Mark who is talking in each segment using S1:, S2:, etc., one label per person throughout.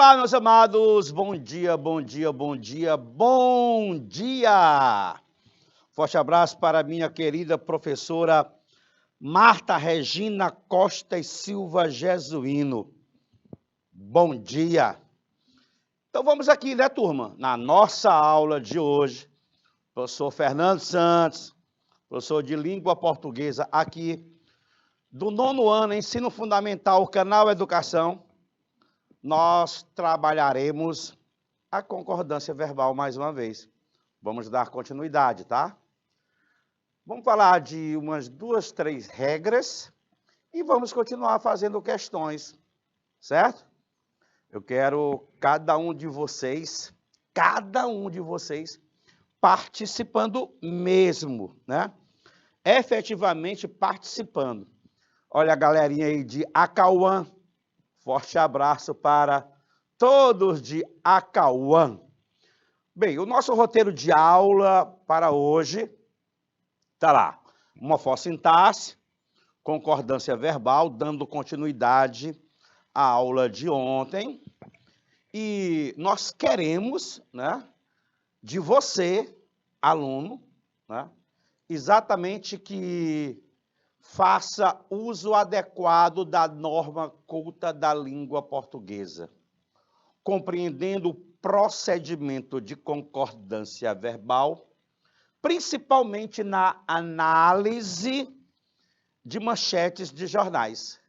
S1: Olá, meus amados, bom dia, bom dia, bom dia, bom dia! Forte abraço para minha querida professora Marta Regina Costa e Silva Jesuíno. Bom dia! Então vamos aqui, né, turma? Na nossa aula de hoje, professor Fernando Santos, professor de língua portuguesa aqui, do 9º ano, Ensino Fundamental, Canal Educação, nós trabalharemos a concordância verbal mais uma vez. Vamos dar continuidade, tá? Vamos falar de umas 2, 3 regras e vamos continuar fazendo questões, certo? Eu quero cada um de vocês participando mesmo, né? Efetivamente participando. Olha a galerinha aí de Acauã. Forte abraço para todos de Acauã. Bem, o nosso roteiro de aula para hoje está lá. Morfossintaxe, concordância verbal, dando continuidade à aula de ontem. E nós queremos, né, de você, aluno, né, exatamente que faça uso adequado da norma culta da língua portuguesa, compreendendo o procedimento de concordância verbal, principalmente na análise de manchetes de jornais.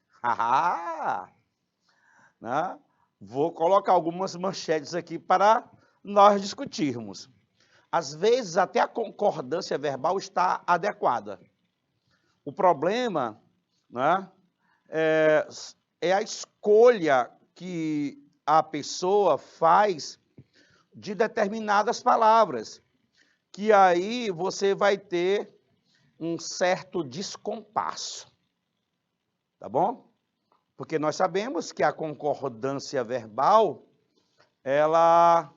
S1: Né? Vou colocar algumas manchetes aqui para nós discutirmos. Às vezes, até a concordância verbal está adequada. O problema, né, é a escolha que a pessoa faz de determinadas palavras, que aí você vai ter um certo descompasso, tá bom? Porque nós sabemos que a concordância verbal, ela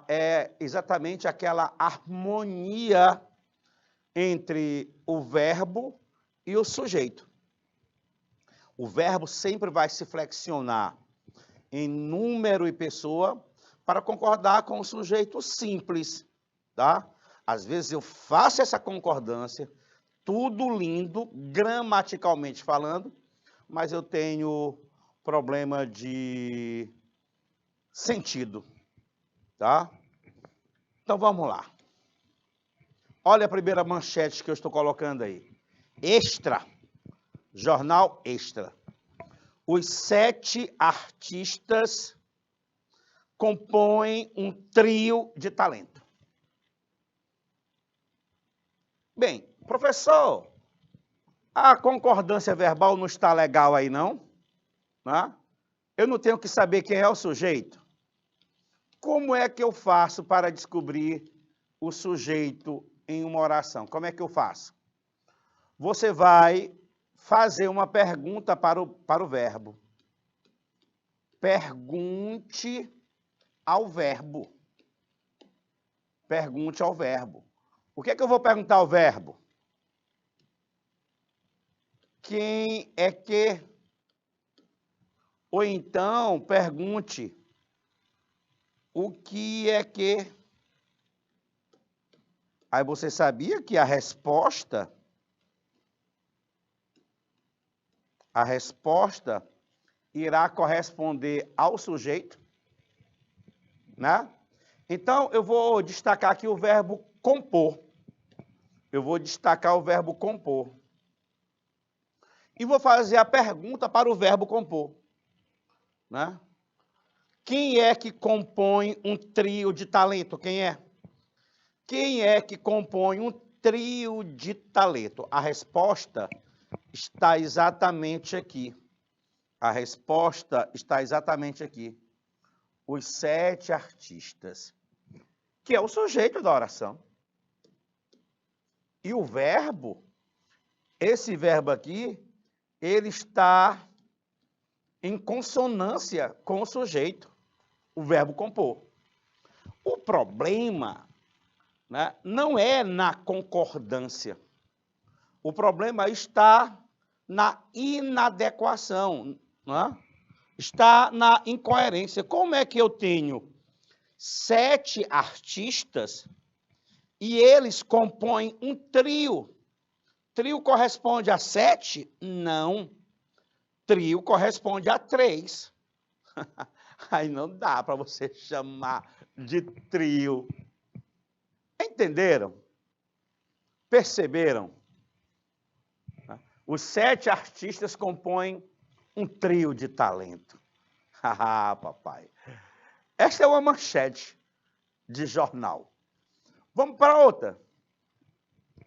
S1: é exatamente aquela harmonia entre o verbo e o sujeito. O verbo sempre vai se flexionar em número e pessoa para concordar com o sujeito simples, tá? Às vezes eu faço essa concordância, tudo lindo, gramaticalmente falando, mas eu tenho problema de sentido, tá? Então vamos lá. Olha a primeira manchete que eu estou colocando aí. Extra, jornal Extra. Os 7 artistas compõem um trio de talento. Bem, professor, a concordância verbal não está legal aí, não? Né? Eu não tenho que saber quem é o sujeito. Como é que eu faço para descobrir o sujeito em uma oração? Como é que eu faço? Você vai fazer uma pergunta para o verbo. Pergunte ao verbo. Pergunte ao verbo. O que é que eu vou perguntar ao verbo? Quem é que? Ou então, pergunte o que é que? Aí você sabia que a resposta irá corresponder ao sujeito, né? Então, eu vou destacar aqui o verbo compor. Eu vou destacar o verbo compor. E vou fazer a pergunta para o verbo compor, né? Quem é que compõe um trio de talento? Quem é? Quem é que compõe um trio de talento? A resposta está exatamente aqui. A resposta está exatamente aqui. Os 7 artistas, que é o sujeito da oração. E o verbo, esse verbo aqui, ele está em consonância com o sujeito, o verbo compor. O problema, né, não é na concordância. O problema está na inadequação, né? Está na incoerência. Como é que eu tenho 7 artistas e eles compõem um trio? Trio corresponde a 7? Não. Trio corresponde a 3. Aí não dá para você chamar de trio. Entenderam? Perceberam? Os 7 artistas compõem um trio de talento. Ah, papai. Esta é uma manchete de jornal. Vamos para outra.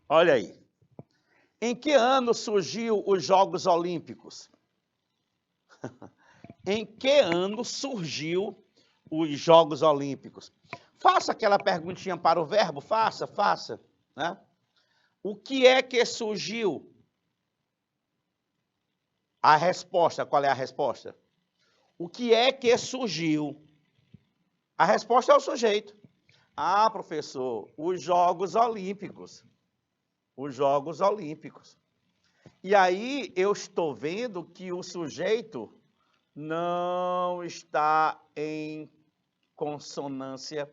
S1: Olha aí. Em que ano surgiu os Jogos Olímpicos? Em que ano surgiu os Jogos Olímpicos? Faça aquela perguntinha para o verbo, faça. Né? O que é que surgiu? A resposta, qual é a resposta? O que é que surgiu? A resposta é o sujeito. Ah, professor, os Jogos Olímpicos. Os Jogos Olímpicos. E aí eu estou vendo que o sujeito não está em consonância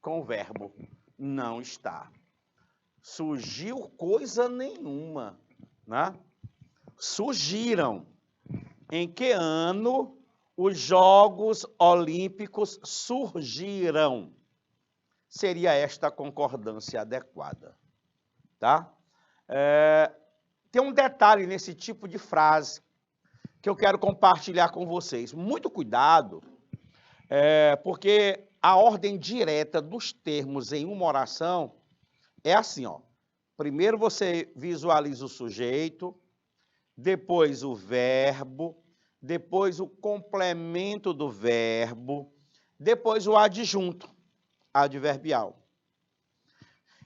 S1: com o verbo. Não está. Surgiu coisa nenhuma, né? Surgiram. Em que ano os Jogos Olímpicos surgiram? Seria esta a concordância adequada, tá? Tem um detalhe nesse tipo de frase que eu quero compartilhar com vocês. Muito cuidado, porque a ordem direta dos termos em uma oração é assim, ó. Primeiro você visualiza o sujeito, depois o verbo, depois o complemento do verbo, depois o adjunto adverbial.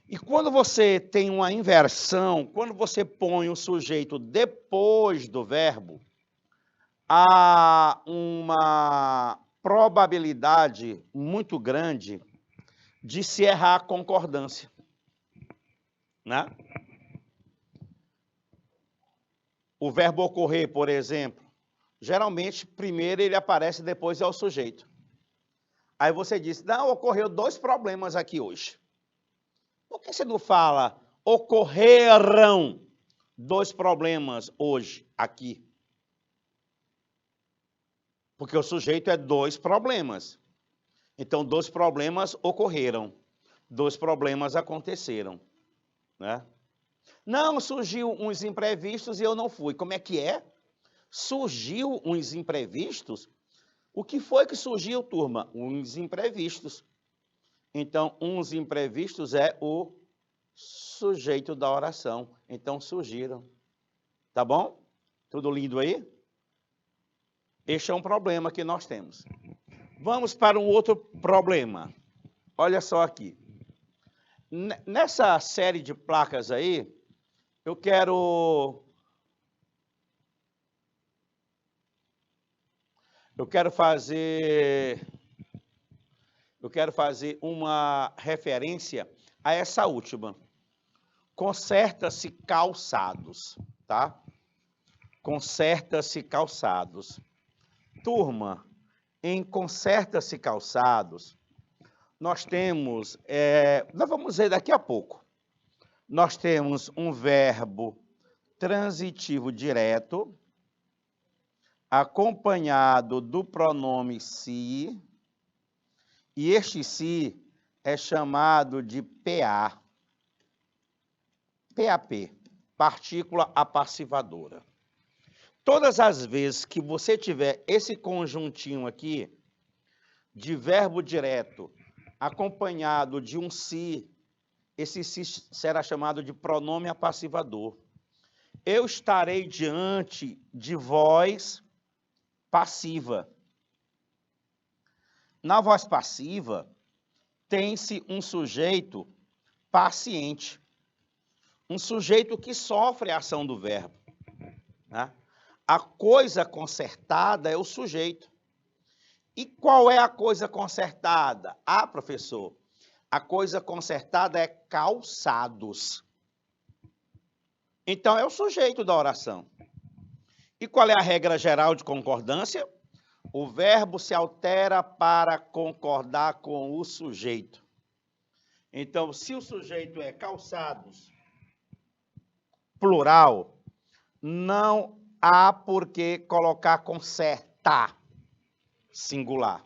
S1: E quando você tem uma inversão, quando você põe o sujeito depois do verbo, há uma probabilidade muito grande de se errar a concordância, né? O verbo ocorrer, por exemplo, geralmente, primeiro ele aparece, depois é o sujeito. Aí você diz, não, ocorreu 2 problemas aqui hoje. Por que você não fala, ocorreram 2 problemas hoje, aqui? Porque o sujeito é 2 problemas. Então, 2 problemas ocorreram, 2 problemas aconteceram, né? Não, surgiu uns imprevistos e eu não fui. Como é que é? Surgiu uns imprevistos? O que foi que surgiu, turma? Uns imprevistos. Então, uns imprevistos é o sujeito da oração. Então, surgiram. Tá bom? Tudo lindo aí? Este é um problema que nós temos. Vamos para um outro problema. Olha só aqui. Nessa série de placas aí, eu quero fazer uma referência a essa última. Conserta-se calçados, tá? Conserta-se calçados. Turma, em conserta-se calçados, nós temos, nós vamos ver daqui a pouco, nós temos um verbo transitivo direto, acompanhado do pronome se, e este se é chamado de PA. PAP, partícula apassivadora. Todas as vezes que você tiver esse conjuntinho aqui, de verbo direto, acompanhado de um se, esse se será chamado de pronome apassivador. Eu estarei diante de voz passiva. Na voz passiva, tem-se um sujeito paciente, um sujeito que sofre a ação do verbo, né? A coisa consertada é o sujeito. E qual é a coisa consertada? Ah, professor, a coisa consertada é calçados. Então, é o sujeito da oração. E qual é a regra geral de concordância? O verbo se altera para concordar com o sujeito. Então, se o sujeito é calçados, plural, não há por que colocar consertar, singular.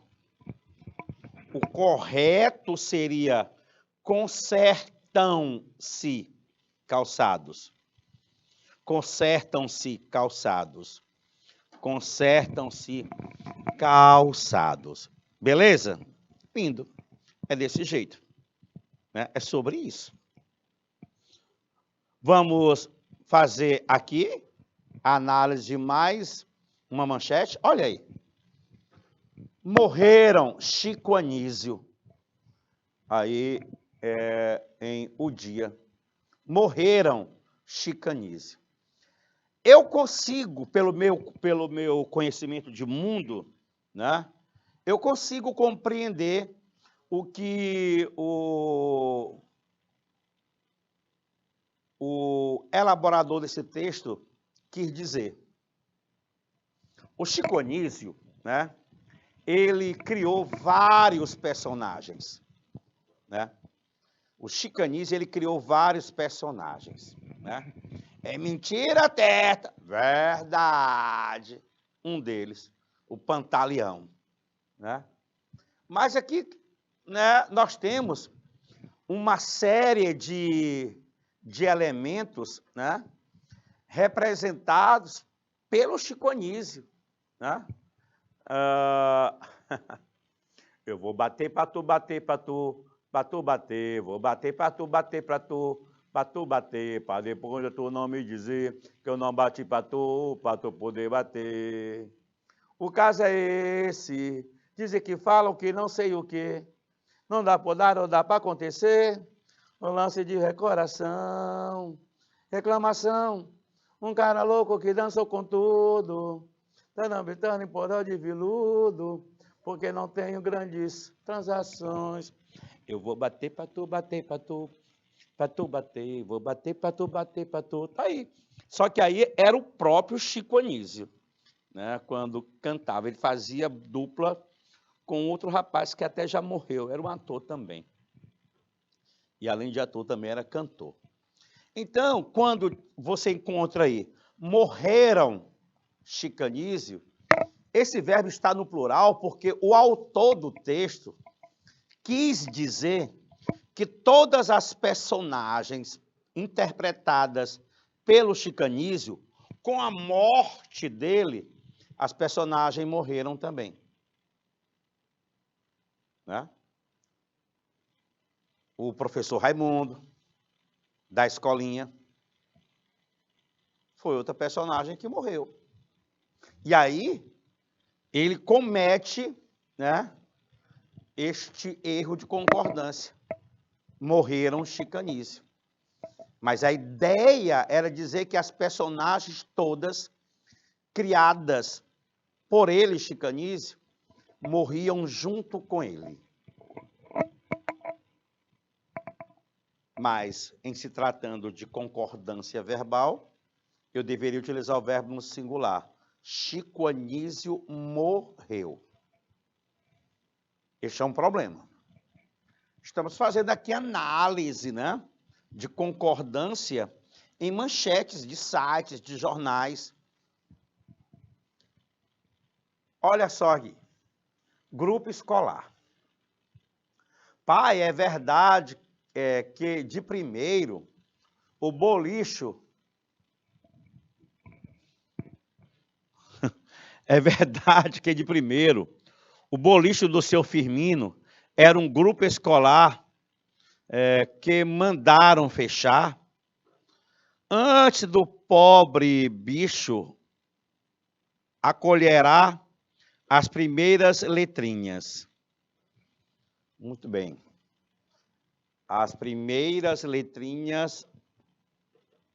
S1: O correto seria consertam-se calçados. Consertam-se calçados. Consertam-se calçados. Beleza? Lindo. É desse jeito. Né? É sobre isso. Vamos fazer aqui a análise de mais uma manchete. Olha aí. Morreram Chico Anísio. Aí, em O Dia. Morreram Chico Anísio. Eu consigo, pelo meu conhecimento de mundo, né, eu consigo compreender o que o elaborador desse texto quis dizer. O Chico Anísio, né, ele criou vários personagens. Né? O Chico Anísio, ele criou vários personagens. Né? É mentira, teta. Verdade. Um deles, o Pantaleão. Né? Mas aqui, né, nós temos uma série de elementos, né, representados pelo Chico Anísio. Né? Eu vou bater para tu, bater para tu, para tu bater, vou bater para tu, bater para tu, para tu bater, para depois tu não me dizer que eu não bati para tu poder bater. O caso é esse, dizem que falam que não sei o que, não dá para dar, não dá para acontecer, um lance de recoração, reclamação, um cara louco que dançou com tudo, tá habitando em porão de viludo, porque não tenho grandes transações. Eu vou bater para tu, bater para tu bater, vou bater para tu, bater para tu. Tá aí. Só que aí era o próprio Chico Anísio, né? Quando cantava, ele fazia dupla com outro rapaz que até já morreu, era um ator também. E além de ator, também era cantor. Então, quando você encontra aí, morreram Chico Anísio, esse verbo está no plural porque o autor do texto quis dizer que todas as personagens interpretadas pelo Chico Anísio, com a morte dele, as personagens morreram também. Né? O professor Raimundo, da escolinha, foi outra personagem que morreu. E aí, ele comete, né, este erro de concordância. Morreram Chico Anísio. Mas a ideia era dizer que as personagens todas criadas por ele, Chico Anísio, morriam junto com ele. Mas, em se tratando de concordância verbal, eu deveria utilizar o verbo no singular. Chico Anísio morreu. Este é um problema. Estamos fazendo aqui análise, né, de concordância em manchetes de sites, de jornais. Olha só aqui. Grupo escolar. Pai, é verdade que de primeiro o bolicho... É verdade que de primeiro o bolicho do seu Firmino era um grupo escolar que mandaram fechar antes do pobre bicho acolherá as primeiras letrinhas. Muito bem. As primeiras letrinhas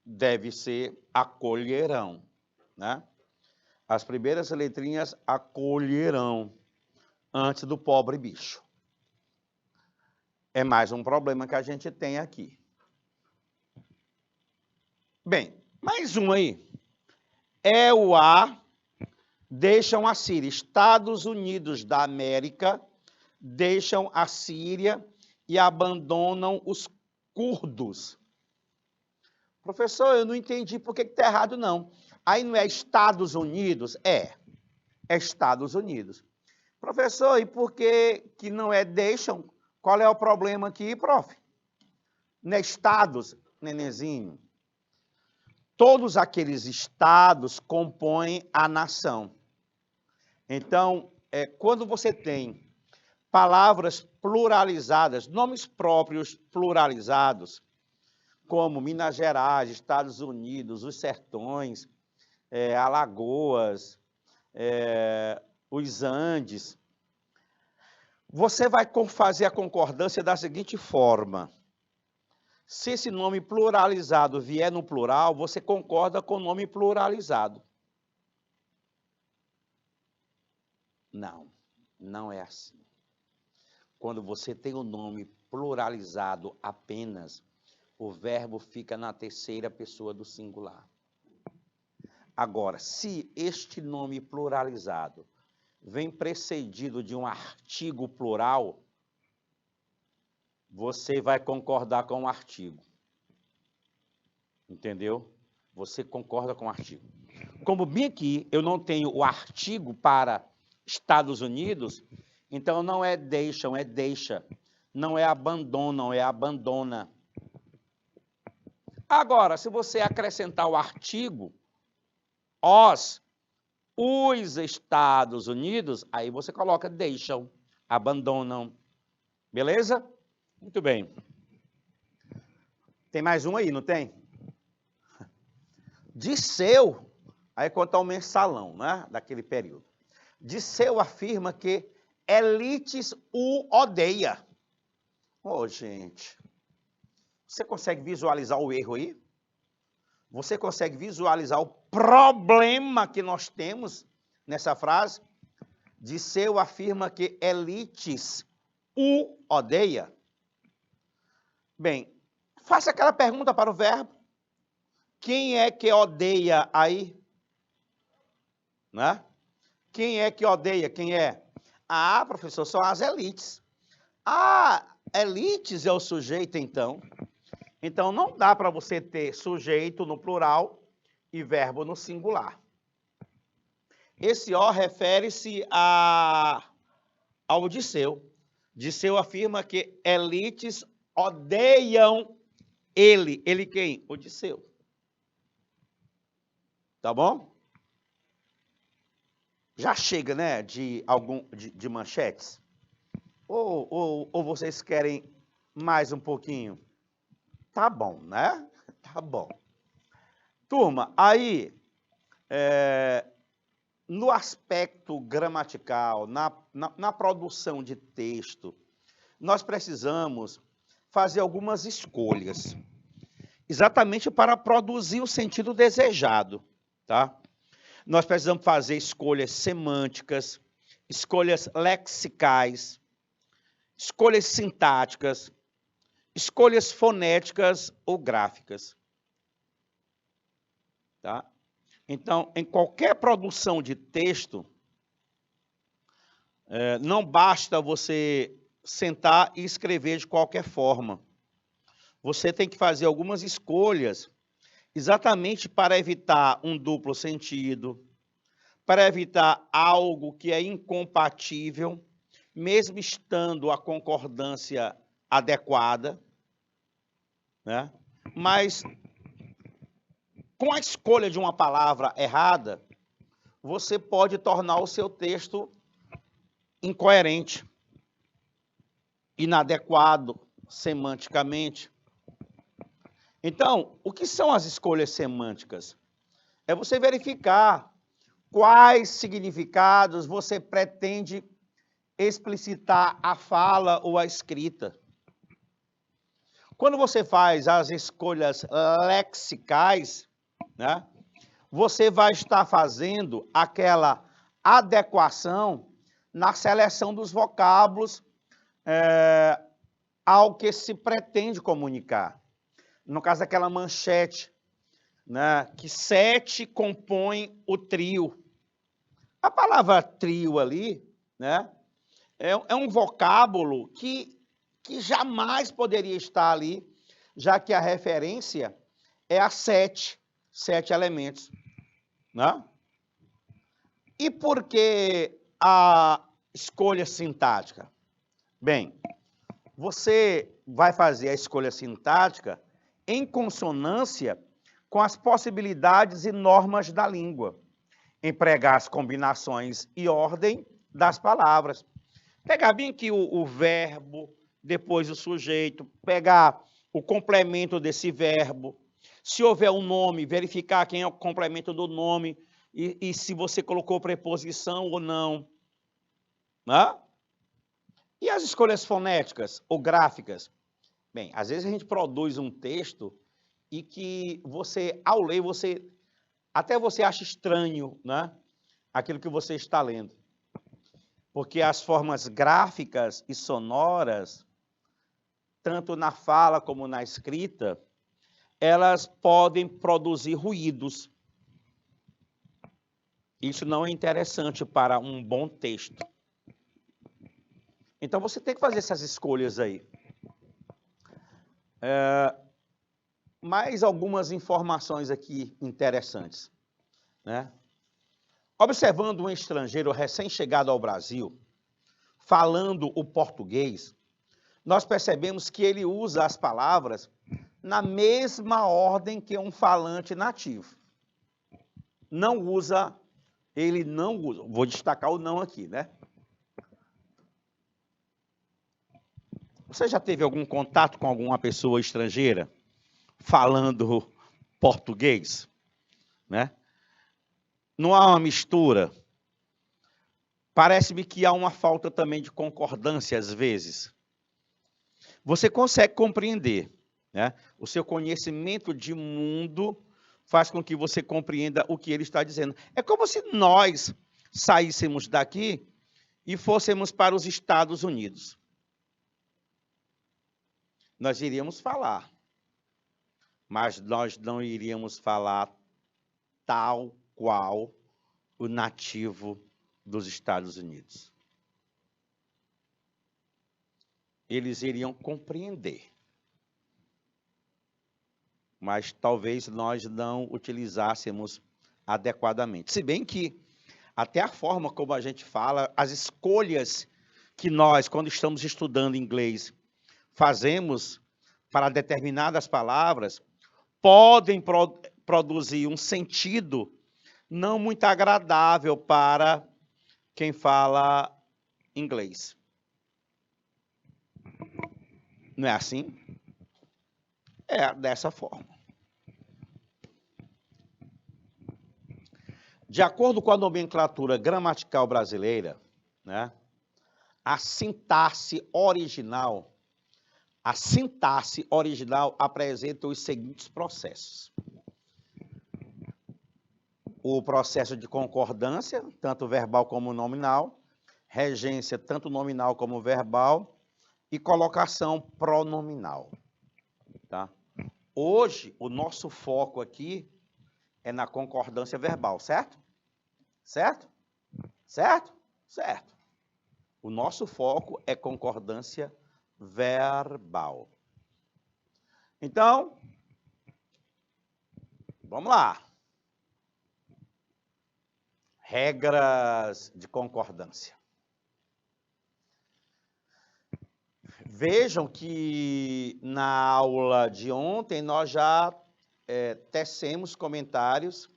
S1: deve ser acolherão, né? As primeiras letrinhas acolherão antes do pobre bicho. É mais um problema que a gente tem aqui. Bem, mais um aí. É o A deixam a Síria. Estados Unidos da América deixam a Síria e abandonam os curdos. Professor, eu não entendi por que está errado, não. Aí não é Estados Unidos? É Estados Unidos. Professor, e por que não é deixam? Qual é o problema aqui, prof? Não é estados, nenenzinho? Todos aqueles estados compõem a nação. Então, quando você tem palavras pluralizadas, nomes próprios pluralizados, como Minas Gerais, Estados Unidos, os Sertões, Alagoas, os Andes, você vai fazer a concordância da seguinte forma. Se esse nome pluralizado vier no plural, você concorda com o nome pluralizado. Não, não é assim. Quando você tem o nome pluralizado apenas, o verbo fica na terceira pessoa do singular. Agora, se este nome pluralizado vem precedido de um artigo plural, você vai concordar com o artigo. Entendeu? Você concorda com o artigo. Como bem aqui eu não tenho o artigo para Estados Unidos, então não é deixam, é deixa. Não é abandonam, é abandona. Agora, se você acrescentar o artigo, os Estados Unidos, aí você coloca deixam, abandonam. Beleza? Muito bem. Tem mais um aí, não tem? Disseu, aí conta o mensalão, né, daquele período. Disseu afirma que Elites o odeia. Ô, gente, você consegue visualizar o erro aí? Você consegue visualizar o problema que nós temos nessa frase? Disseu afirma que Elites o odeia. Bem, faça aquela pergunta para o verbo. Quem é que odeia aí? Né? Quem é que odeia? Quem é? Ah, professor, são as elites. Ah, elites é o sujeito, então. Então, não dá para você ter sujeito no plural e verbo no singular. Esse O refere-se ao Disseu. Disseu afirma que elites odeiam ele. Ele quem? O Disseu. Tá bom? Já chega, né, de manchetes? Ou vocês querem mais um pouquinho? Tá bom, né? Tá bom. Turma, aí, no aspecto gramatical, na produção de texto, nós precisamos fazer algumas escolhas, exatamente para produzir o sentido desejado, tá? Nós precisamos fazer escolhas semânticas, escolhas lexicais, escolhas sintáticas, escolhas fonéticas ou gráficas. Tá? Então, em qualquer produção de texto, não basta você sentar e escrever de qualquer forma. Você tem que fazer algumas escolhas exatamente para evitar um duplo sentido, para evitar algo que é incompatível, mesmo estando a concordância adequada, né? Mas com a escolha de uma palavra errada, você pode tornar o seu texto incoerente, inadequado semanticamente. Então, o que são as escolhas semânticas? É você verificar quais significados você pretende explicitar a fala ou a escrita. Quando você faz as escolhas lexicais, né, você vai estar fazendo aquela adequação na seleção dos vocábulos ao que se pretende comunicar. No caso daquela manchete, né, que 7 compõem o trio. A palavra trio ali, né, é um vocábulo que jamais poderia estar ali, já que a referência é a sete elementos, né? E por que a escolha sintática? Bem, você vai fazer a escolha sintática em consonância com as possibilidades e normas da língua, empregar as combinações e ordem das palavras. Pegar bem aqui o verbo, depois o sujeito, pegar o complemento desse verbo. Se houver um nome, verificar quem é o complemento do nome e se você colocou preposição ou não. Né? E as escolhas fonéticas ou gráficas? Bem, às vezes a gente produz um texto e que você, ao ler, até você acha estranho, né? Aquilo que você está lendo. Porque as formas gráficas e sonoras, tanto na fala como na escrita, elas podem produzir ruídos. Isso não é interessante para um bom texto. Então, você tem que fazer essas escolhas aí. Mais algumas informações aqui interessantes, né? Observando um estrangeiro recém-chegado ao Brasil, falando o português, nós percebemos que ele usa as palavras na mesma ordem que um falante nativo. Ele não usa, vou destacar o não aqui, né? Você já teve algum contato com alguma pessoa estrangeira falando português, né? Não há uma mistura. Parece-me que há uma falta também de concordância às vezes. Você consegue compreender, né? O seu conhecimento de mundo faz com que você compreenda o que ele está dizendo. É como se nós saíssemos daqui e fôssemos para os Estados Unidos. Nós iríamos falar, mas nós não iríamos falar tal qual o nativo dos Estados Unidos. Eles iriam compreender, mas talvez nós não utilizássemos adequadamente. Se bem que até a forma como a gente fala, as escolhas que nós, quando estamos estudando inglês, fazemos para determinadas palavras, podem produzir um sentido não muito agradável para quem fala inglês. Não é assim? É dessa forma. De acordo com a nomenclatura gramatical brasileira, né, a sintaxe original apresenta os seguintes processos. O processo de concordância, tanto verbal como nominal, regência, tanto nominal como verbal, e colocação pronominal. Tá? Hoje, o nosso foco aqui é na concordância verbal, certo? Certo? Certo? Certo. O nosso foco é concordância verbal. Então, vamos lá. Regras de concordância. Vejam que na aula de ontem nós já tecemos comentários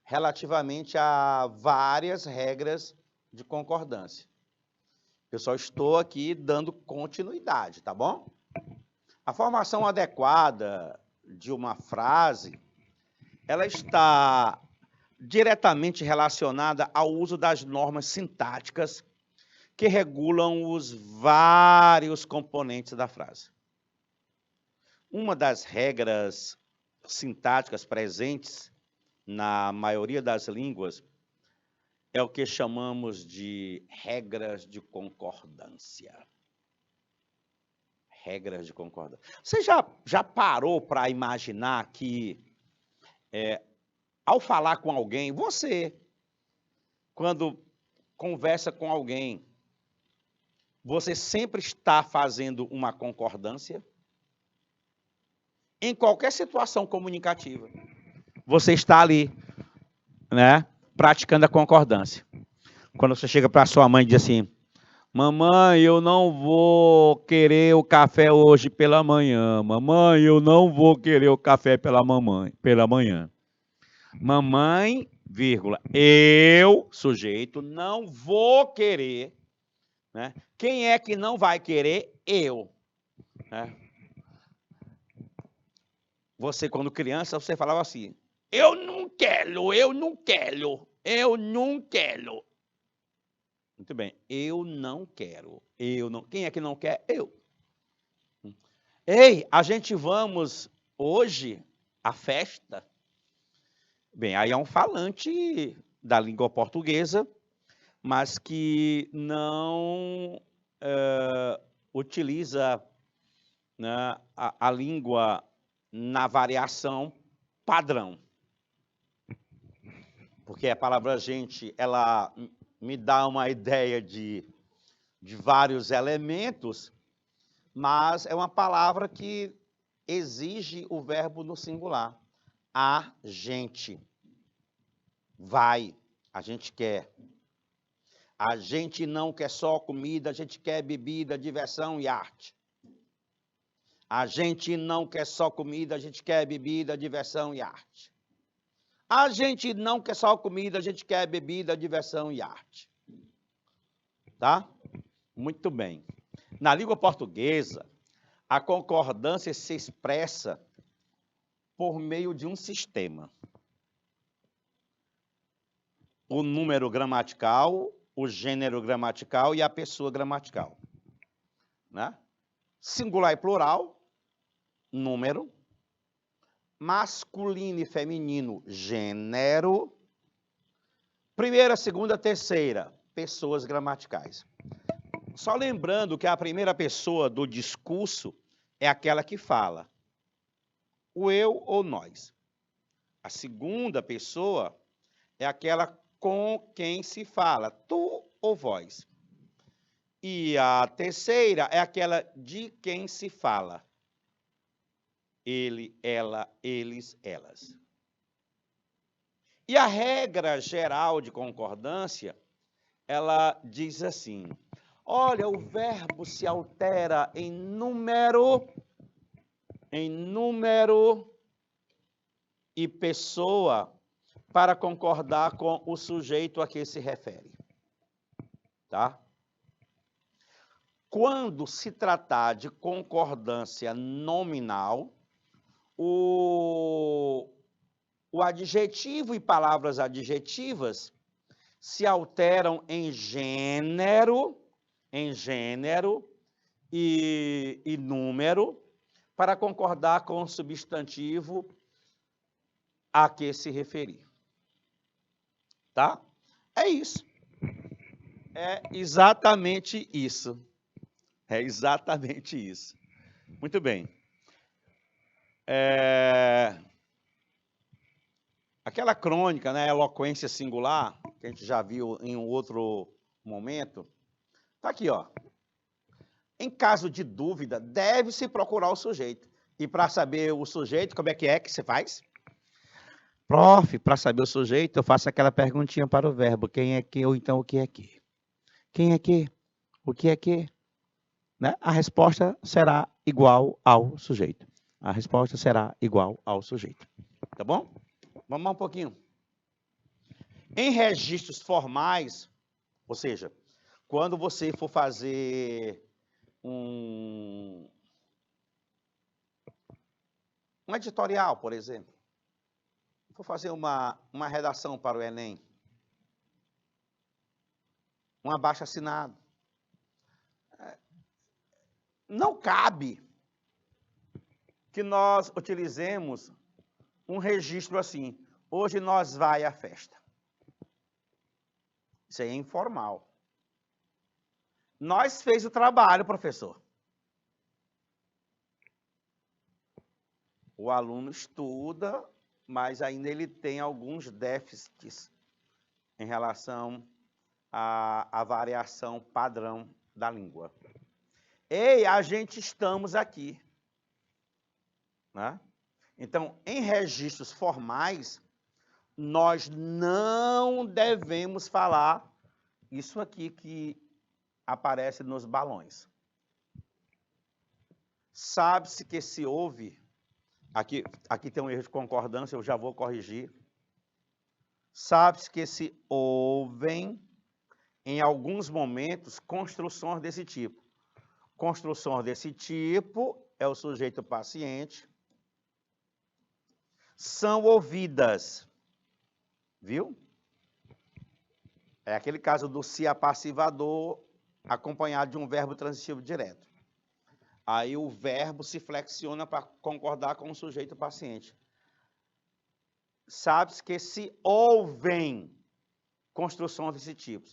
S1: relativamente a várias regras de concordância. Eu só estou aqui dando continuidade, tá bom? A formação adequada de uma frase, ela está diretamente relacionada ao uso das normas sintáticas que regulam os vários componentes da frase. Uma das regras sintáticas presentes na maioria das línguas é o que chamamos de regras de concordância. Regras de concordância. Você já parou para imaginar que, ao falar com alguém, você, quando conversa com alguém, você sempre está fazendo uma concordância? Em qualquer situação comunicativa, você está ali, né, praticando a concordância. Quando você chega para sua mãe e diz assim: mamãe, eu não vou querer o café hoje pela manhã. Mamãe, eu não vou querer o café pela manhã. Mamãe, vírgula, eu, sujeito, não vou querer. Né? Quem é que não vai querer? Eu. Né? Você, quando criança, você falava assim: eu não quero, eu não quero, eu não quero. Muito bem, eu não quero, eu não. Quem é que não quer? Eu. Ei, a gente vamos hoje à festa. Bem, aí é um falante da língua portuguesa, mas que não utiliza, né, a língua na variação padrão. Porque a palavra gente, ela me dá uma ideia de vários elementos, mas é uma palavra que exige o verbo no singular. A gente vai, a gente quer. A gente não quer só comida, a gente quer bebida, diversão e arte. A gente não quer só comida, a gente quer bebida, diversão e arte. A gente não quer só comida, a gente quer bebida, diversão e arte. Tá? Muito bem. Na língua portuguesa, a concordância se expressa por meio de um sistema. O número gramatical, o gênero gramatical e a pessoa gramatical. Né? Singular e plural, número. Masculino e feminino, gênero. Primeira, segunda, terceira, pessoas gramaticais. Só lembrando que a primeira pessoa do discurso é aquela que fala, o eu ou nós. A segunda pessoa é aquela com quem se fala, tu ou vós. E a terceira é aquela de quem se fala, ele, ela, eles, elas. E a regra geral de concordância, ela diz assim: olha, o verbo se altera em número e pessoa para concordar com o sujeito a que se refere. Tá? Quando se tratar de concordância nominal, o adjetivo e palavras adjetivas se alteram em gênero e número para concordar com o substantivo a que se referir. Tá? É isso. É exatamente isso. É exatamente isso. Muito bem. Aquela crônica, né, eloquência singular, que a gente já viu em um outro momento, tá aqui, ó. Em caso de dúvida, deve-se procurar o sujeito. E para saber o sujeito, como é que você faz? Prof, para saber o sujeito, eu faço aquela perguntinha para o verbo. Quem é que ou então o que é que? Quem é que? O que é que? Né? A resposta será igual ao sujeito. A resposta será igual ao sujeito. Tá bom? Vamos lá um pouquinho. Em registros formais, ou seja, quando você for fazer um editorial, por exemplo, for fazer uma redação para o Enem, um abaixo-assinado, não cabe que nós utilizemos um registro assim, hoje nós vai à festa. Isso aí é informal. Nós fez o trabalho, professor. O aluno estuda, mas ainda ele tem alguns déficits em relação à variação padrão da língua. Ei, a gente estamos aqui. Né? Então, em registros formais, nós não devemos falar isso aqui que aparece nos balões. Sabe-se que se ouve, aqui tem um erro de concordância, eu já vou corrigir. Sabe-se que se ouvem, em alguns momentos, construções desse tipo. Construções desse tipo é o sujeito paciente. São ouvidas, viu? É aquele caso do se apassivador acompanhado de um verbo transitivo direto. Aí o verbo se flexiona para concordar com o sujeito paciente. Sabe-se que se ouvem construções desse tipo.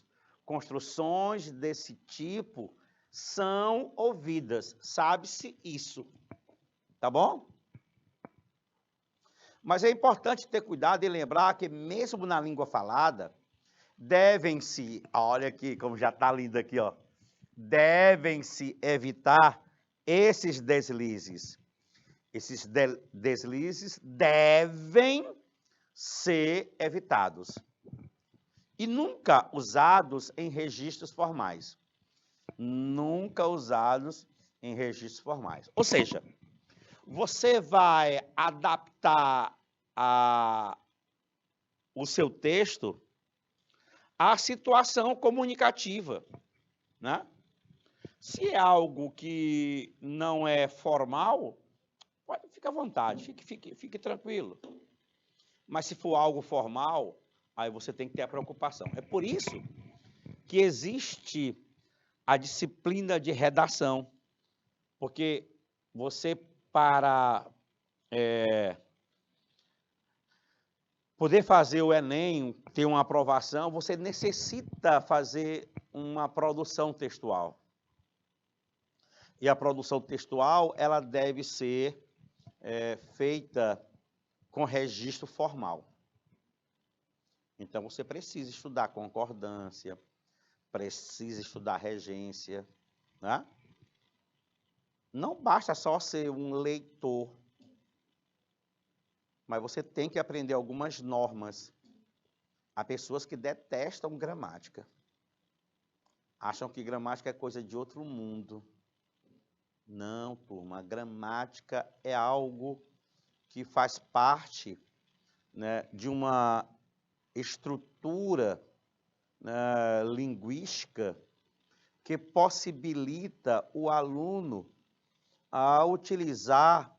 S1: Construções desse tipo são ouvidas. Sabe-se isso. Tá bom? Mas é importante ter cuidado e lembrar que mesmo na língua falada, devem-se, olha aqui como já está lindo aqui, ó, devem-se evitar esses deslizes. Esses deslizes devem ser evitados. E nunca usados em registros formais. Nunca usados em registros formais. Ou seja, você vai adaptar o seu texto à situação comunicativa, né? Se é algo que não é formal, fique à vontade, fique tranquilo. Mas se for algo formal, aí você tem que ter a preocupação. É por isso que existe a disciplina de redação, porque você, para poder fazer o Enem, ter uma aprovação, você necessita fazer uma produção textual. E a produção textual, ela deve ser feita com registro formal. Então, você precisa estudar concordância, precisa estudar regência, né? Não basta só ser um leitor, mas você tem que aprender algumas normas. Há pessoas que detestam gramática. Acham que gramática é coisa de outro mundo. Não, turma, a gramática é algo que faz parte, né, de uma estrutura, né, linguística que possibilita o aluno a utilizar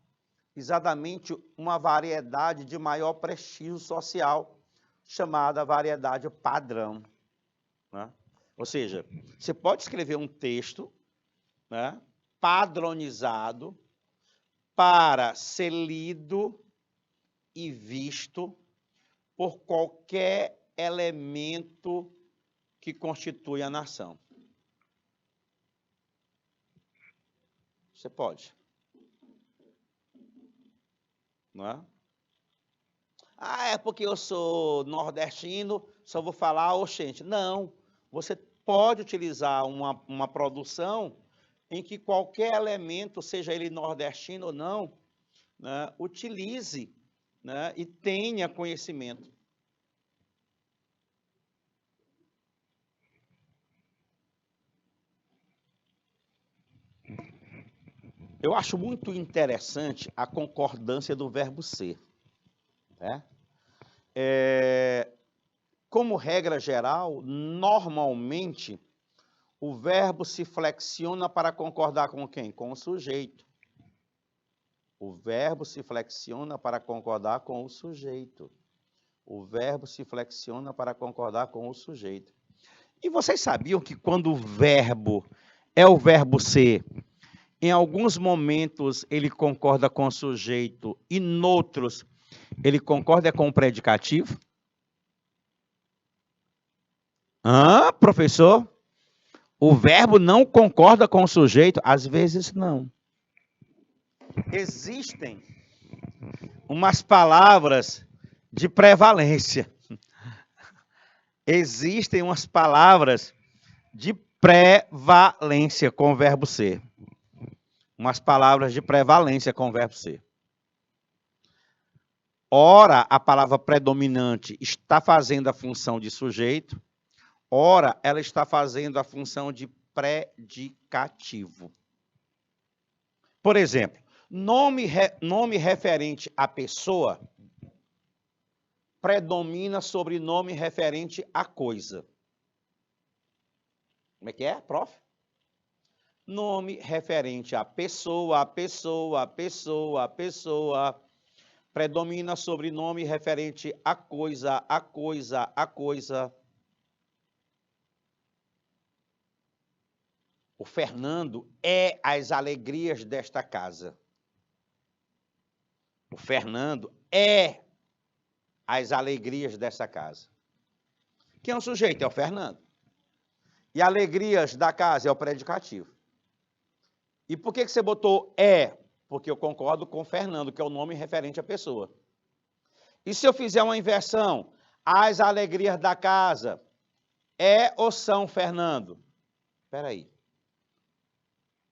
S1: exatamente uma variedade de maior prestígio social, chamada variedade padrão. Né? Ou seja, você pode escrever um texto, né, padronizado para ser lido e visto por qualquer elemento que constitui a nação. Você pode. Não é? Ah, é porque eu sou nordestino, só vou falar oxente. Não, você pode utilizar uma produção em que qualquer elemento, seja ele nordestino ou não, né, utilize, né, e tenha conhecimento. Eu acho muito interessante a concordância do verbo ser. Né? Como regra geral, normalmente, o verbo se flexiona para concordar com quem? Com o sujeito. O verbo se flexiona para concordar com o sujeito. O verbo se flexiona para concordar com o sujeito. E vocês sabiam que quando o verbo é o verbo ser, em alguns momentos ele concorda com o sujeito e noutros ele concorda com o predicativo? Professor? O verbo não concorda com o sujeito? Às vezes não. Existem umas palavras de prevalência. existem umas palavras de prevalência com o verbo ser. Umas palavras de prevalência com o verbo ser. Ora, a palavra predominante está fazendo a função de sujeito, ora, ela está fazendo a função de predicativo. Por exemplo, nome referente à pessoa predomina sobre nome referente à coisa. Como é, prof? Nome referente à pessoa, predomina sobre nome referente à coisa. O Fernando é as alegrias desta casa. O Fernando é as alegrias dessa casa. Quem é o sujeito? É o Fernando. E alegrias da casa é o predicativo. E por que você botou é? Porque eu concordo com o Fernando, que é o nome referente à pessoa. E se eu fizer uma inversão? As alegrias da casa é ou são Fernando? Espera aí.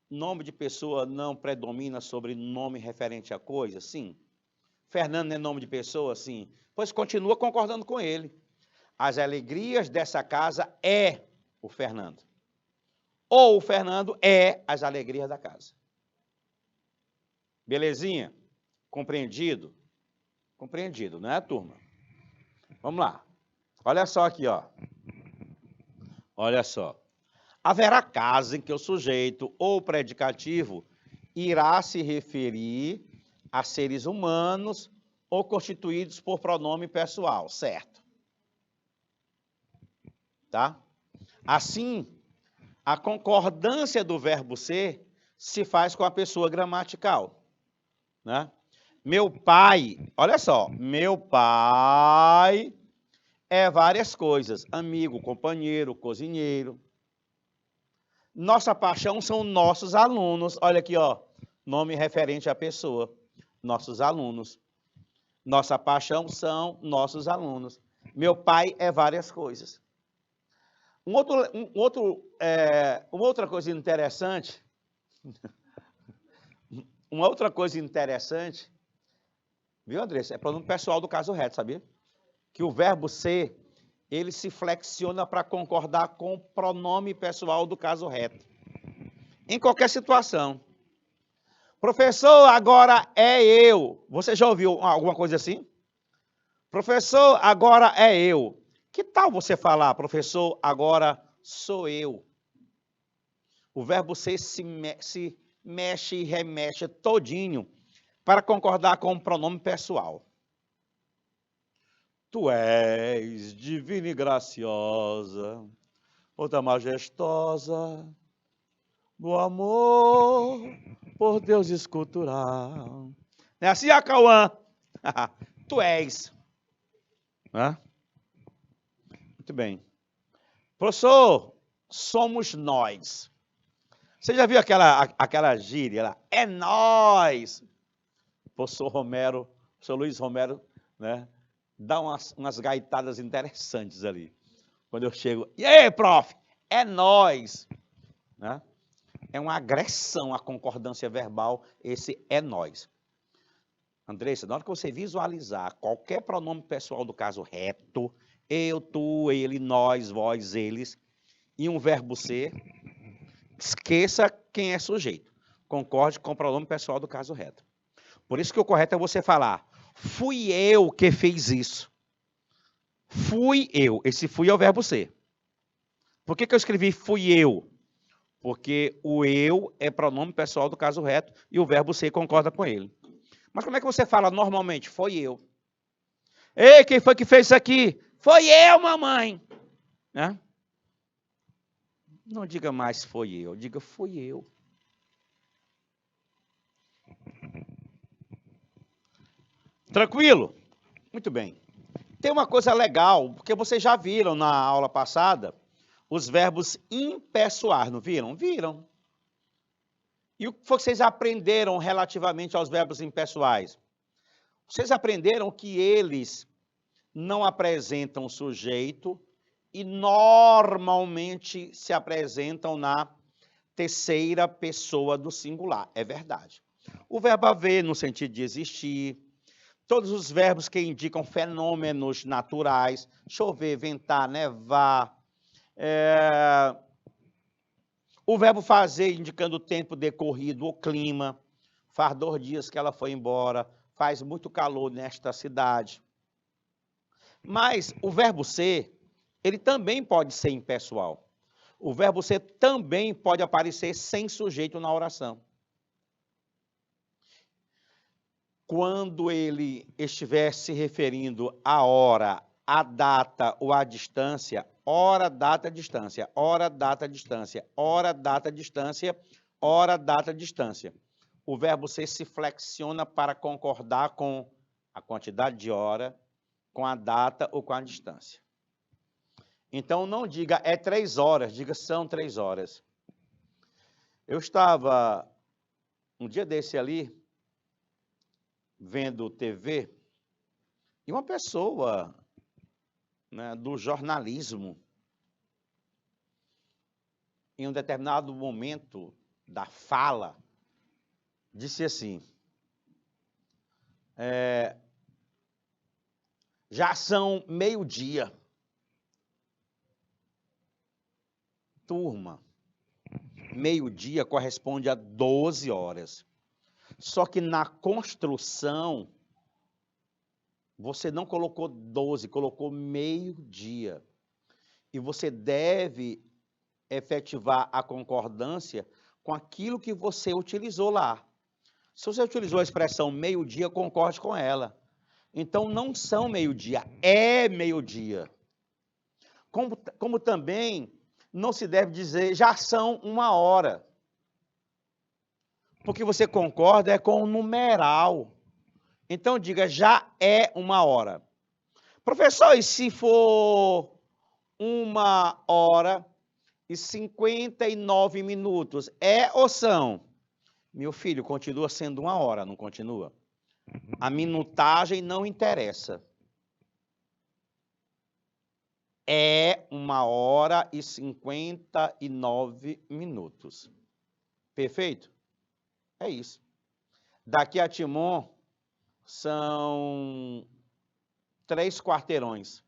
S1: Nome de pessoa não predomina sobre nome referente a coisa? Sim. Fernando não é nome de pessoa? Sim. Pois continua concordando com ele. As alegrias dessa casa é o Fernando. Ou o Fernando é as alegrias da casa. Belezinha? Compreendido? Compreendido, não é, turma? Vamos lá. Olha só aqui, ó. Olha só. Haverá casos em que o sujeito ou predicativo irá se referir a seres humanos ou constituídos por pronome pessoal, certo? Tá? Assim, a concordância do verbo ser se faz com a pessoa gramatical, né? Meu pai, olha só, meu pai é várias coisas, amigo, companheiro, cozinheiro. Nossa paixão são nossos alunos, olha aqui, ó, nome referente à pessoa, nossos alunos. Nossa paixão são nossos alunos. Meu pai é várias coisas. Uma outra coisa interessante, viu, Andressa? É pronome pessoal do caso reto, sabia? Que o verbo ser, ele se flexiona para concordar com o pronome pessoal do caso reto. Em qualquer situação. Professor, agora é eu. Você já ouviu alguma coisa assim? Professor, agora é eu. Que tal você falar, professor, agora sou eu? O verbo ser se mexe e remexe todinho para concordar com o pronome pessoal. Tu és divina e graciosa, outra majestosa, do amor por Deus escultural. É assim, Cauã? Tu és. Hã? Muito bem. Professor, somos nós. Você já viu aquela gíria lá? É nós. Professor Luiz Romero, né? Dá umas gaitadas interessantes ali. Quando eu chego, e aí, prof? É nós. Né? É uma agressão à concordância verbal, esse é nós. Andressa, na hora que você visualizar qualquer pronome pessoal do caso reto, eu, tu, ele, nós, vós, eles, e um verbo ser, esqueça quem é sujeito. Concorde com o pronome pessoal do caso reto. Por isso que o correto é você falar, fui eu que fiz isso. Fui eu. Esse fui é o verbo ser. Por que eu escrevi fui eu? Porque o eu é pronome pessoal do caso reto e o verbo ser concorda com ele. Mas como é que você fala normalmente? Foi eu. Ei, quem foi que fez isso aqui? Foi eu, mamãe. Né? Não diga mais foi eu, diga fui eu. Tranquilo? Muito bem. Tem uma coisa legal, porque vocês já viram na aula passada os verbos impessoais, não viram? Viram. E o que vocês aprenderam relativamente aos verbos impessoais? Vocês aprenderam que eles não apresentam sujeito e normalmente se apresentam na terceira pessoa do singular. É verdade. O verbo haver, no sentido de existir, todos os verbos que indicam fenômenos naturais, chover, ventar, nevar, o verbo fazer, indicando o tempo decorrido, o clima, faz 2 dias que ela foi embora, faz muito calor nesta cidade. Mas o verbo ser, ele também pode ser impessoal. O verbo ser também pode aparecer sem sujeito na oração. Quando ele estiver se referindo à hora, à data ou à distância, hora, data, distância, hora, data, distância, hora, data, distância, hora, data, distância. O verbo ser se flexiona para concordar com a quantidade de hora, com a data ou com a distância. Então, não diga é 3 horas, diga são 3 horas. Eu estava, um dia desse ali, vendo TV, e uma pessoa, né, do jornalismo, em um determinado momento da fala, disse assim, já são 12:00. Turma, 12:00 corresponde a 12 horas. Só que na construção, você não colocou 12, colocou 12:00. E você deve efetivar a concordância com aquilo que você utilizou lá. Se você utilizou a expressão 12:00, concorde com ela. Então, não são 12:00, é 12:00. Como também não se deve dizer já são 1 hora. Porque você concorda é com o numeral. Então, diga já é 1 hora. Professor, e se for 1h59, é ou são? Meu filho, continua sendo 1 hora, não continua? A minutagem não interessa. É 1h59. Perfeito? É isso. Daqui a Timon são 3 quarteirões.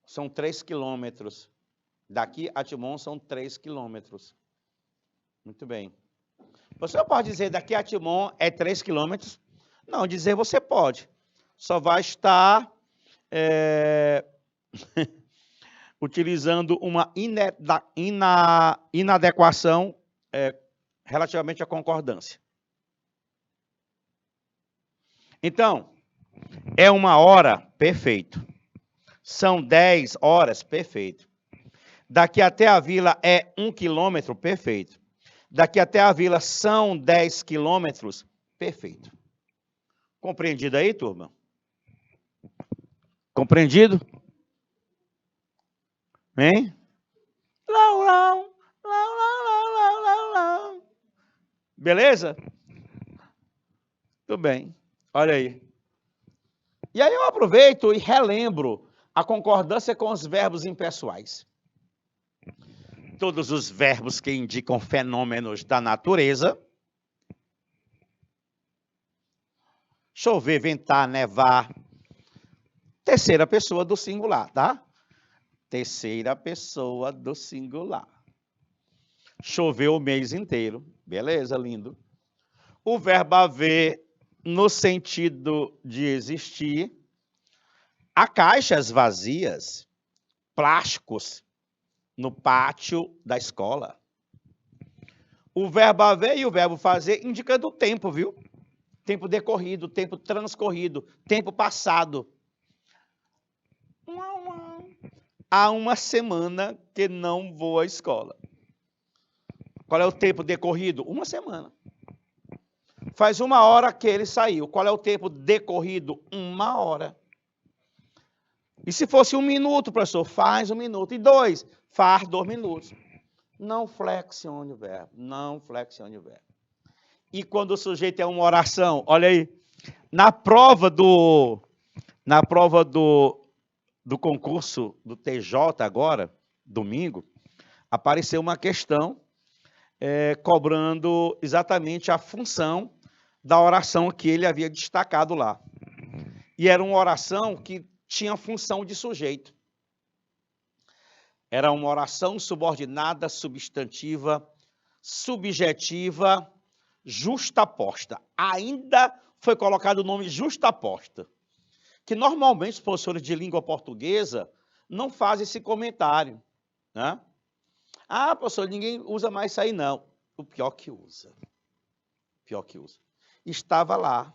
S1: São 3 quilômetros. Daqui a Timon são 3 quilômetros. Muito bem. Você pode dizer daqui a Timon é 3 quilômetros? Não, dizer você pode. Só vai estar utilizando uma inadequação relativamente à concordância. Então, é 1 hora? Perfeito. São 10 horas? Perfeito. Daqui até a vila é 1 quilômetro? Perfeito. Daqui até a vila são 10 quilômetros? Perfeito. Compreendido aí, turma? Compreendido? Hein? Beleza? Tudo bem. Olha aí. E aí eu aproveito e relembro a concordância com os verbos impessoais. Todos os verbos que indicam fenômenos da natureza. Chover, ventar, nevar. Terceira pessoa do singular, tá? Terceira pessoa do singular. Choveu o mês inteiro. Beleza, lindo. O verbo haver, no sentido de existir. Há caixas vazias, plásticos, no pátio da escola. O verbo haver e o verbo fazer indicando o tempo, viu? Tempo decorrido, tempo transcorrido, tempo passado. Há 1 semana que não vou à escola. Qual é o tempo decorrido? 1 semana. Faz 1 hora que ele saiu. Qual é o tempo decorrido? 1 hora. E se fosse 1 minuto, professor? Faz 1 minuto. E 2? Faz 2 minutos. Não flexione o verbo. Não flexione o verbo. E quando o sujeito é uma oração, olha aí. Na prova do do concurso do TJ agora, domingo, apareceu uma questão cobrando exatamente a função da oração que ele havia destacado lá. E era uma oração que tinha função de sujeito. Era uma oração subordinada, substantiva, subjetiva, justaposta. Ainda foi colocado o nome justaposta, que normalmente os professores de língua portuguesa não fazem esse comentário, né? Ah, professor, ninguém usa mais isso aí, não. O pior que usa. Pior que usa. Estava lá.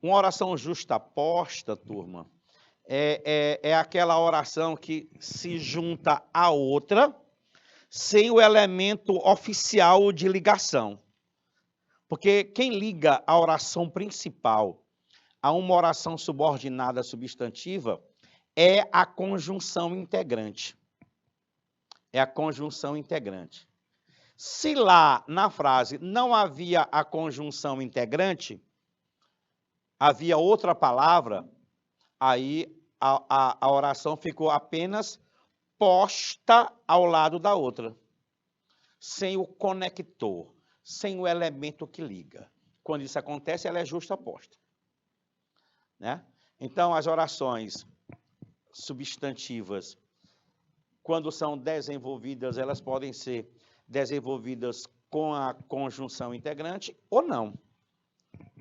S1: Uma oração justaposta, turma, é aquela oração que se junta a outra sem o elemento oficial de ligação. Porque quem liga a oração principal a uma oração subordinada substantiva é a conjunção integrante. É a conjunção integrante. Se lá na frase não havia a conjunção integrante, havia outra palavra, aí a oração ficou apenas posta ao lado da outra, sem o conector, sem o elemento que liga. Quando isso acontece, ela é justaposta, né? Então, as orações substantivas, quando são desenvolvidas, elas podem ser desenvolvidas com a conjunção integrante ou não.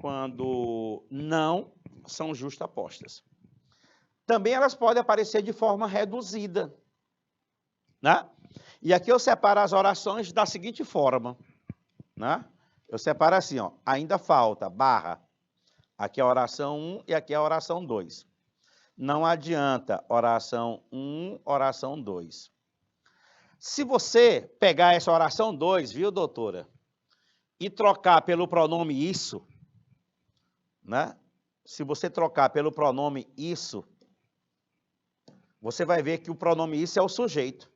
S1: Quando não, são justapostas. Também elas podem aparecer de forma reduzida, né? E aqui eu separo as orações da seguinte forma, né? Eu separo assim, ó, ainda falta, barra. Aqui é a oração 1 e aqui é a oração 2. Não adianta, oração 1, oração 2. Se você pegar essa oração 2, viu, doutora, e trocar pelo pronome isso, né? Se você trocar pelo pronome isso, você vai ver que o pronome isso é o sujeito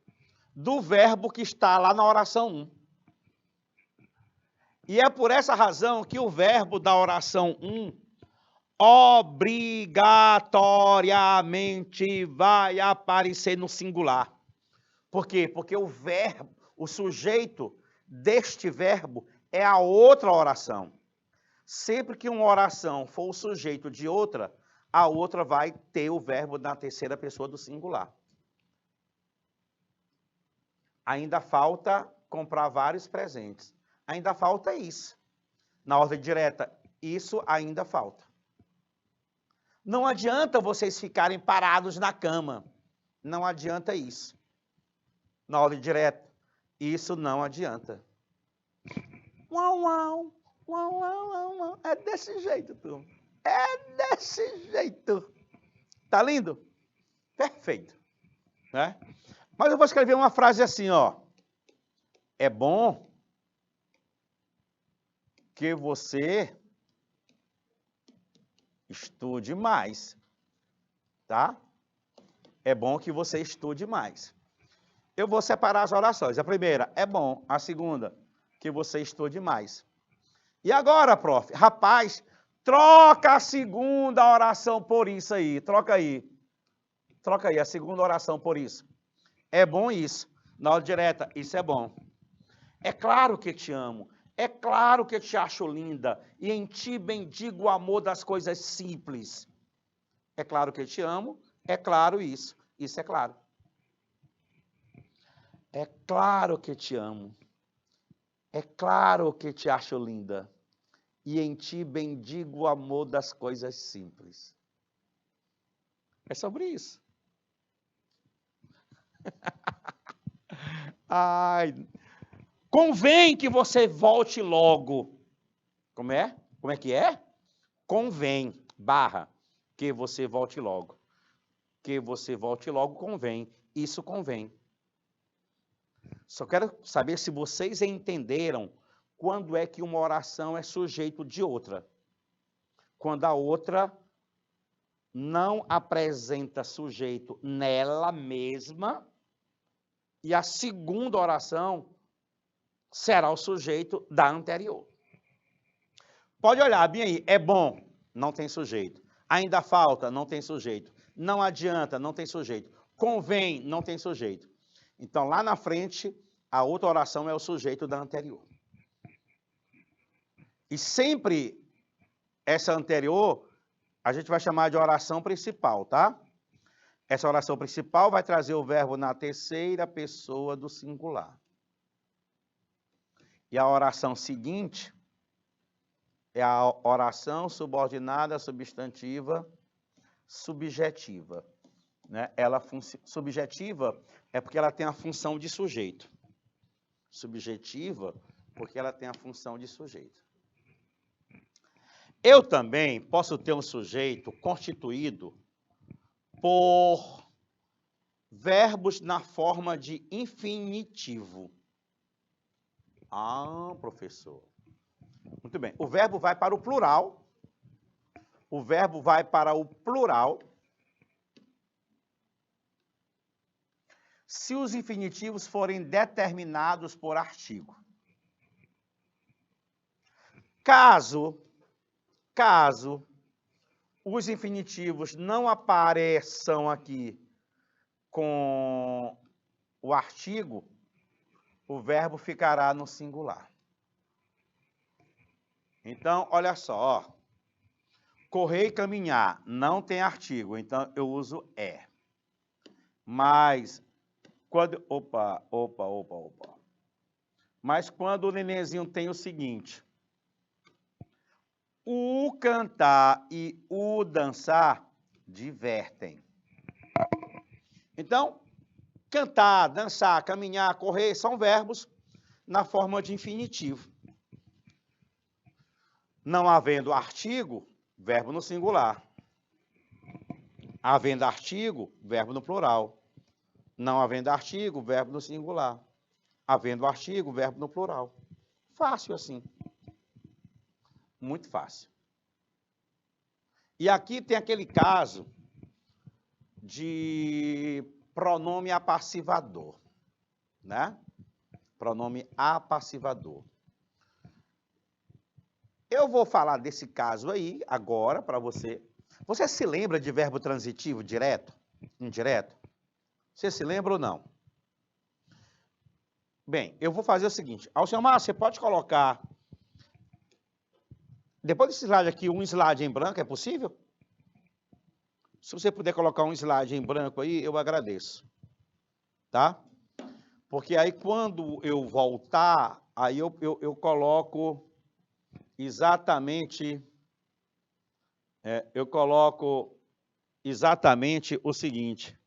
S1: do verbo que está lá na oração 1. E é por essa razão que o verbo da oração 1 obrigatoriamente vai aparecer no singular. Por quê? Porque o verbo, o sujeito deste verbo é a outra oração. Sempre que uma oração for o sujeito de outra, a outra vai ter o verbo na terceira pessoa do singular. Ainda falta comprar vários presentes. Ainda falta isso. Na ordem direta, isso ainda falta. Não adianta vocês ficarem parados na cama. Não adianta isso. Na ordem direta, isso não adianta. Uau, uau, uau, uau, uau, uau. É desse jeito, turma. É desse jeito. Tá lindo? Perfeito. Né? Mas eu vou escrever uma frase assim, ó. É bom que você estude mais, tá? É bom que você estude mais. Eu vou separar as orações. A primeira, é bom. A segunda, que você estude mais. E agora, prof? Rapaz, troca a segunda oração por isso aí. Troca aí. Troca aí a segunda oração por isso. É bom isso. Na ordem direta, isso é bom. É claro que te amo. É claro que te acho linda. E em ti bendigo o amor das coisas simples. É claro que te amo. É claro isso. Isso é claro. É claro que te amo. É claro que te acho linda. E em ti bendigo o amor das coisas simples. É sobre isso. Ai, convém que você volte logo. Como é? Como é que é? Convém, barra, que você volte logo. Que você volte logo convém. Isso convém. Só quero saber se vocês entenderam quando é que uma oração é sujeito de outra. Quando a outra não apresenta sujeito nela mesma, e a segunda oração será o sujeito da anterior. Pode olhar bem aí, é bom, não tem sujeito. Ainda falta, não tem sujeito. Não adianta, não tem sujeito. Convém, não tem sujeito. Então, lá na frente, a outra oração é o sujeito da anterior. E sempre essa anterior, a gente vai chamar de oração principal, tá? Essa oração principal vai trazer o verbo na terceira pessoa do singular. E a oração seguinte é a oração subordinada substantiva subjetiva. Né? Subjetiva é porque ela tem a função de sujeito. Subjetiva porque ela tem a função de sujeito. Eu também posso ter um sujeito constituído por verbos na forma de infinitivo. Ah, professor. Muito bem. O verbo vai para o plural. O verbo vai para o plural se os infinitivos forem determinados por artigo. Caso os infinitivos não apareçam aqui com o artigo, o verbo ficará no singular. Então, olha só, ó. Correr e caminhar não tem artigo, então eu uso é. Mas quando... Opa. Mas quando o nenenzinho tem o seguinte: o cantar e o dançar divertem. Então, cantar, dançar, caminhar, correr são verbos na forma de infinitivo. Não havendo artigo, verbo no singular. Havendo artigo, verbo no plural. Não havendo artigo, verbo no singular. Havendo artigo, verbo no plural. Fácil assim. Muito fácil. E aqui tem aquele caso de pronome apassivador, né? Pronome apassivador. Eu vou falar desse caso aí agora para você. Você se lembra de verbo transitivo direto, indireto? Você se lembra ou não? Bem, eu vou fazer o seguinte. Alcemar, você pode colocar, depois desse slide aqui, um slide em branco, é possível? Se você puder colocar um slide em branco aí, eu agradeço. Tá? Porque aí quando eu voltar, aí eu coloco exatamente... eu coloco exatamente o seguinte.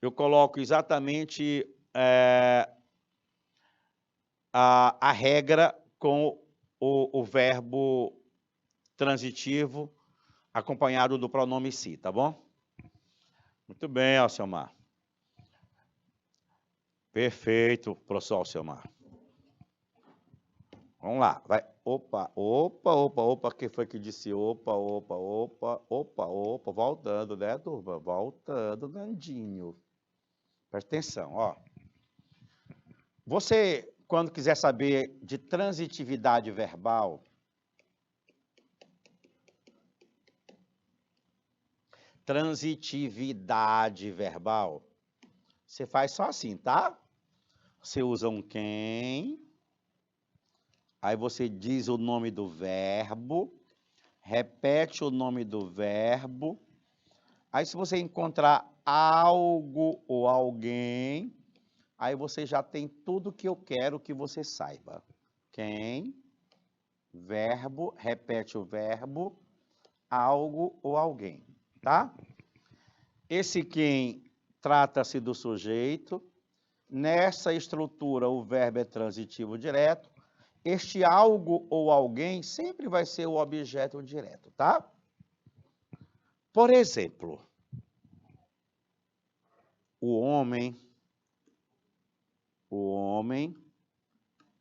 S1: Eu coloco exatamente a regra com o verbo transitivo acompanhado do pronome si, tá bom? Muito bem, Alcemar. Perfeito, professor Alcemar. Vamos lá, vai. Opa, quem foi que disse opa, voltando, né, turma? Voltando, Nandinho. Presta atenção, ó. Você, quando quiser saber de transitividade verbal, você faz só assim, tá? Você usa um quem, aí você diz o nome do verbo, repete o nome do verbo, aí se você encontrar algo ou alguém, aí você já tem tudo que eu quero que você saiba. Quem, verbo, repete o verbo, algo ou alguém, tá? Esse quem trata-se do sujeito. Nessa estrutura, o verbo é transitivo direto. Este algo ou alguém sempre vai ser o objeto direto, tá? Por exemplo, o homem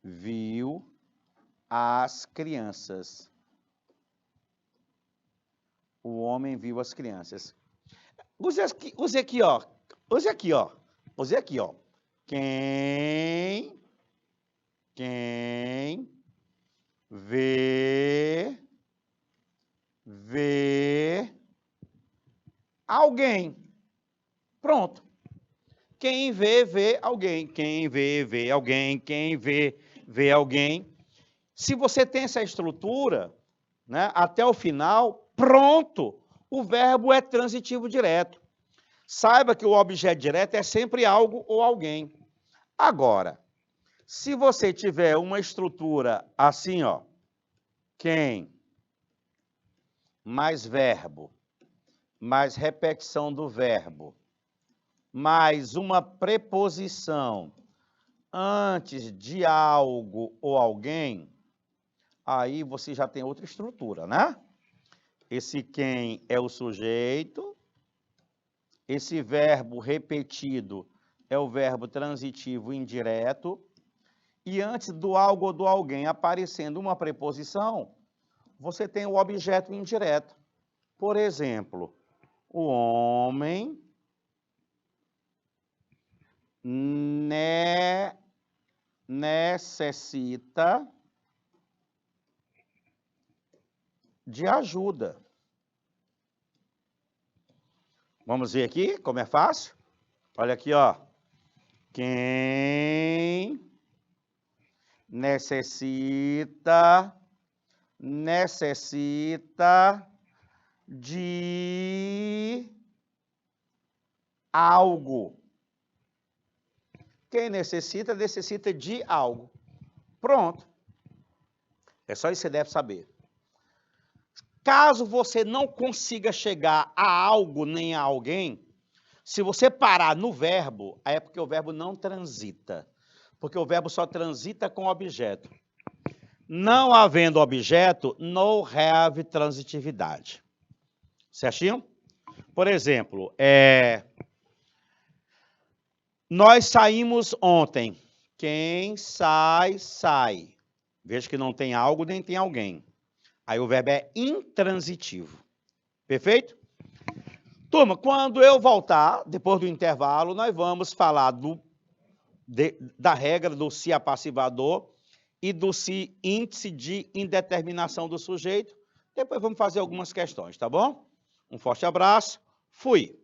S1: viu as crianças. O homem viu as crianças. Use aqui, ó. Quem vê alguém. Pronto. Quem vê, vê alguém. Quem vê, vê alguém. Quem vê, vê alguém. Se você tem essa estrutura, né, até o final, pronto, o verbo é transitivo direto. Saiba que o objeto direto é sempre algo ou alguém. Agora, se você tiver uma estrutura assim, ó, quem, mais verbo, mais repetição do verbo, mais uma preposição antes de algo ou alguém, aí você já tem outra estrutura, né? Esse quem é o sujeito, esse verbo repetido é o verbo transitivo indireto, e antes do algo ou do alguém aparecendo uma preposição, você tem o objeto indireto. Por exemplo, o homem necessita de ajuda. Vamos ver aqui como é fácil? Olha aqui, ó. Quem necessita de algo. Quem necessita de algo. Pronto. É só isso que você deve saber. Caso você não consiga chegar a algo nem a alguém, se você parar no verbo, é porque o verbo não transita. Porque o verbo só transita com objeto. Não havendo objeto, no have transitividade. Certinho? Por exemplo, nós saímos ontem. Quem sai, sai. Veja que não tem algo nem tem alguém. Aí o verbo é intransitivo. Perfeito? Turma, quando eu voltar, depois do intervalo, nós vamos falar da regra do se apassivador e do se índice de indeterminação do sujeito. Depois vamos fazer algumas questões, tá bom? Um forte abraço. Fui.